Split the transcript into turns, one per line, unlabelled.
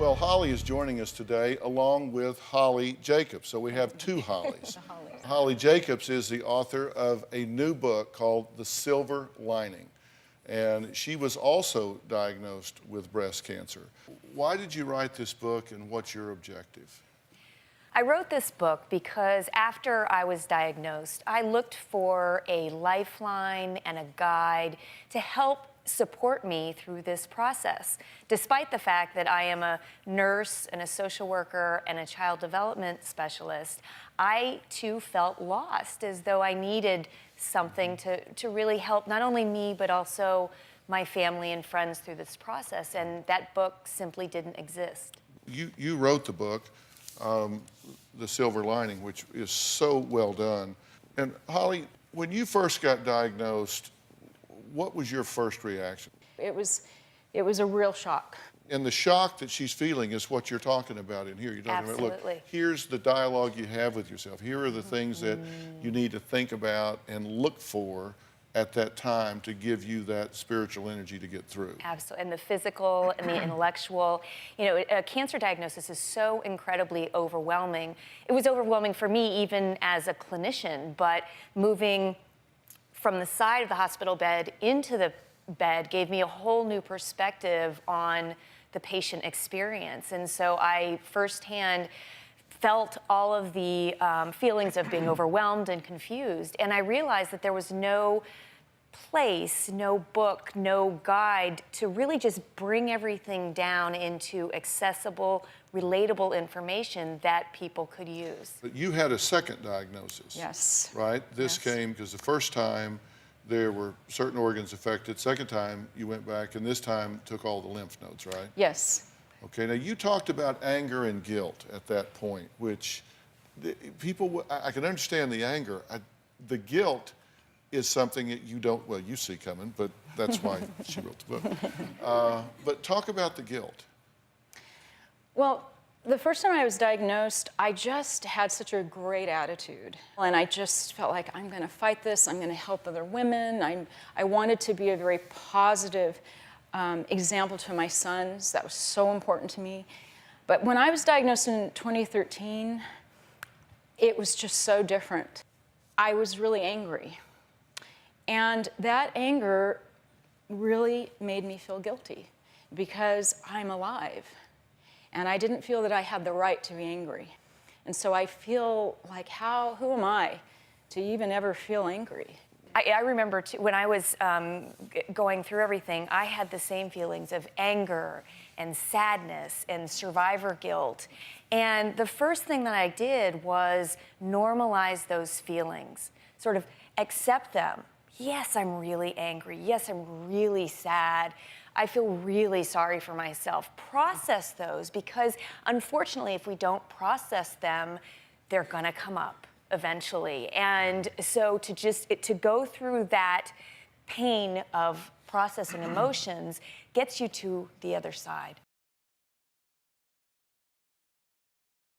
Well, Holly is joining us today along with Holly Jacobs. So we have two Hollies. Holly Jacobs is the author of a new book called The Silver Lining. And she was also diagnosed with breast cancer. Why did you write this book and what's your objective?
I wrote this book because after I was diagnosed, I looked for a lifeline and a guide to help support me through this process. Despite the fact that I am a nurse and a social worker and a child development specialist, I too felt lost, as though I needed something to really help not only me, but also my family and friends through this process. And that book simply didn't exist.
You wrote the book, The Silver Lining, which is so well done. And Holly, when you first got diagnosed, what was your first reaction?
It was a real shock.
And the shock that she's feeling is what you're talking about in here. You're talking about, look, here's the dialogue you have with yourself. Here are the things that you need to think about and look for at that time to give you that spiritual energy to get through.
Absolutely, and the physical and the intellectual. You know, a cancer diagnosis is so incredibly overwhelming. It was overwhelming for me even as a clinician, but moving from the side of the hospital bed into the bed gave me a whole new perspective on the patient experience. And so I firsthand felt all of the feelings of being overwhelmed and confused. And I realized that there was no place, no book, no guide to really just bring everything down into accessible, relatable information that people could use.
But you had a second diagnosis.
Yes.
Right? This came because the first time there were certain organs affected. Second time you went back and this time took all the lymph nodes, right?
Yes.
Okay, now you talked about anger and guilt at that point, which people, I can understand the anger. The guilt is something that you don't, well, you see coming, but that's why she wrote the book. But talk about the guilt.
Well, the first time I was diagnosed, I just had such a great attitude. And I just felt like, I'm going to fight this. I'm going to help other women. I wanted to be a very positive example to my sons. That was so important to me. But when I was diagnosed in 2013, it was just so different. I was really angry. And that anger really made me feel guilty because I'm alive. And I didn't feel that I had the right to be angry. And so I feel like, who am I to even ever feel angry?
I remember when I was going through everything, I had the same feelings of anger and sadness and survivor guilt. And the first thing that I did was normalize those feelings, sort of accept them. Yes, I'm really angry. Yes, I'm really sad. I feel really sorry for myself. Process those, because unfortunately, if we don't process them, they're gonna come up eventually. And so to go through that pain of processing emotions gets you to the other side.